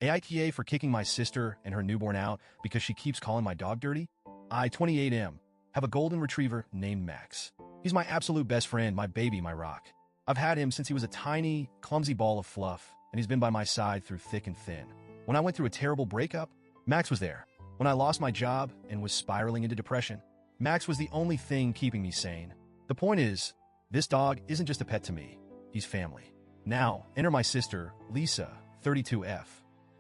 AITA for kicking my sister and her newborn out because she keeps calling my dog dirty? I, 28M, have a golden retriever named Max. He's my absolute best friend, my baby, my rock. I've had him since he was a tiny, clumsy ball of fluff, and he's been by my side through thick and thin. When I went through a terrible breakup, Max was there. When I lost my job and was spiraling into depression, Max was the only thing keeping me sane. The point is, this dog isn't just a pet to me. He's family. Now, enter my sister, Lisa, 32F.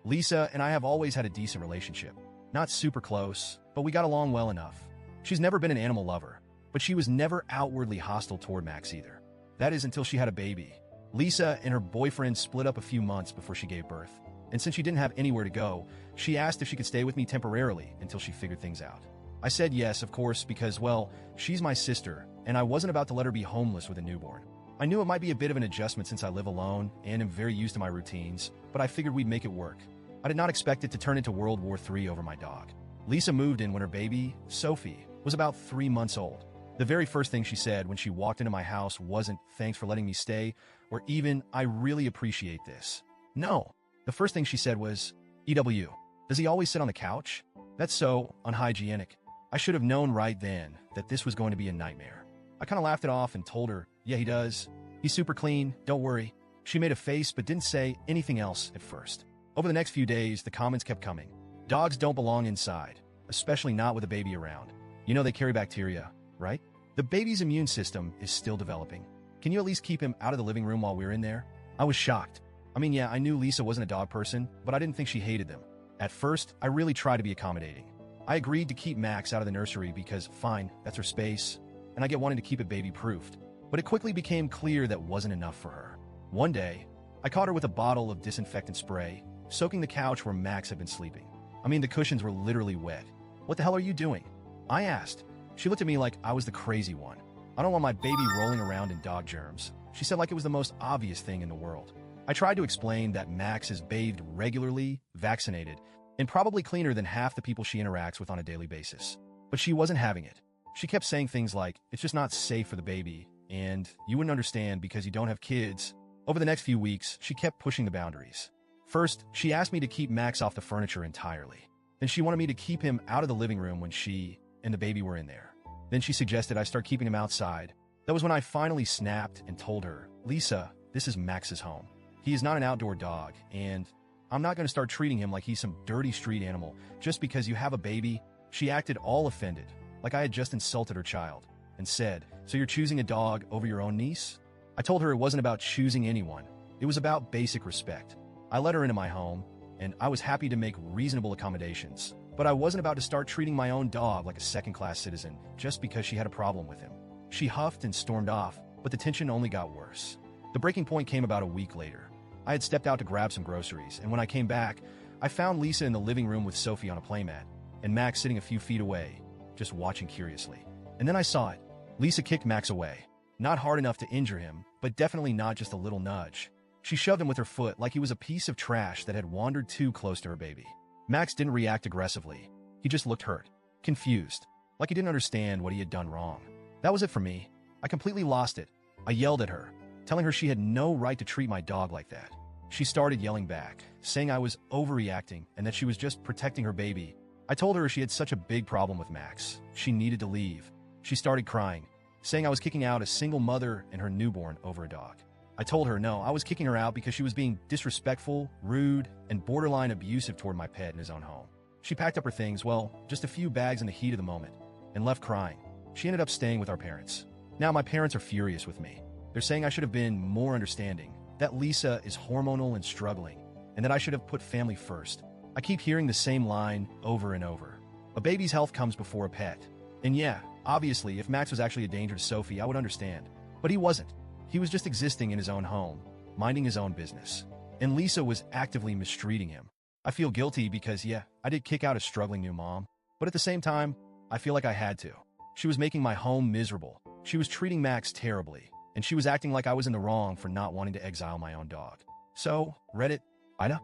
Lisa and I have always had a decent relationship. Not super close, but we got along well enough. She's never been an animal lover, but she was never outwardly hostile toward Max either. That is until she had a baby. Lisa and her boyfriend split up a few months before she gave birth, and since she didn't have anywhere to go, she asked if she could stay with me temporarily until she figured things out. I said yes, of course, because, well, she's my sister, and I wasn't about to let her be homeless with a newborn. I knew it might be a bit of an adjustment since I live alone and am very used to my routines, but I figured we'd make it work. I did not expect it to turn into World War III over my dog. Lisa moved in when her baby, Sophie, was about 3 months old. The very first thing she said when she walked into my house wasn't, "Thanks for letting me stay," or even, "I really appreciate this." No. The first thing she said was, "EW, does he always sit on the couch? That's so unhygienic." I should have known right then that this was going to be a nightmare. I kind of laughed it off and told her, "Yeah, he does. He's super clean, don't worry." She made a face but didn't say anything else at first. Over the next few days, the comments kept coming. Dogs don't belong inside, especially not with a baby around. You know they carry bacteria, right? The baby's immune system is still developing. Can you at least keep him out of the living room while we're in there? I was shocked. I mean, yeah, I knew Lisa wasn't a dog person, but I didn't think she hated them. At first, I really tried to be accommodating. I agreed to keep Max out of the nursery because, fine, that's her space, and I get wanting to keep it baby-proofed. But it quickly became clear that wasn't enough for her. One day, I caught her with a bottle of disinfectant spray, soaking the couch where Max had been sleeping. I mean, the cushions were literally wet. "What the hell are you doing?" I asked. She looked at me like I was the crazy one. "I don't want my baby rolling around in dog germs," she said, like it was the most obvious thing in the world. I tried to explain that Max is bathed regularly, vaccinated, and probably cleaner than half the people she interacts with on a daily basis. But she wasn't having it. She kept saying things like, "It's just not safe for the baby," and "you wouldn't understand because you don't have kids." Over the next few weeks, she kept pushing the boundaries. First, she asked me to keep Max off the furniture entirely. Then she wanted me to keep him out of the living room when she and the baby were in there. Then she suggested I start keeping him outside. That was when I finally snapped and told her, "Lisa, this is Max's home. He is not an outdoor dog, and I'm not going to start treating him like he's some dirty street animal just because you have a baby." She acted all offended, like I had just insulted her child, and said, "So you're choosing a dog over your own niece?" I told her it wasn't about choosing anyone. It was about basic respect. I let her into my home, and I was happy to make reasonable accommodations. But I wasn't about to start treating my own dog like a second-class citizen just because she had a problem with him. She huffed and stormed off, but the tension only got worse. The breaking point came about a week later. I had stepped out to grab some groceries, and when I came back, I found Lisa in the living room with Sophie on a playmat, and Max sitting a few feet away, just watching curiously. And then I saw it. Lisa kicked Max away. Not hard enough to injure him, but definitely not just a little nudge. She shoved him with her foot like he was a piece of trash that had wandered too close to her baby. Max didn't react aggressively. He just looked hurt, confused, like he didn't understand what he had done wrong. That was it for me. I completely lost it. I yelled at her, telling her she had no right to treat my dog like that. She started yelling back, saying I was overreacting and that she was just protecting her baby. I told her she had such a big problem with Max. She needed to leave. She started crying, saying I was kicking out a single mother and her newborn over a dog. I told her no, I was kicking her out because she was being disrespectful, rude, and borderline abusive toward my pet in his own home. She packed up her things, well, just a few bags in the heat of the moment, and left crying. She ended up staying with our parents. Now my parents are furious with me. They're saying I should have been more understanding, that Lisa is hormonal and struggling, and that I should have put family first. I keep hearing the same line over and over. A baby's health comes before a pet. And yeah, obviously, if Max was actually a danger to Sophie, I would understand. But he wasn't. He was just existing in his own home, minding his own business. And Lisa was actively mistreating him. I feel guilty because, yeah, I did kick out a struggling new mom. But at the same time, I feel like I had to. She was making my home miserable. She was treating Max terribly. And she was acting like I was in the wrong for not wanting to exile my own dog. So, Reddit, AITA?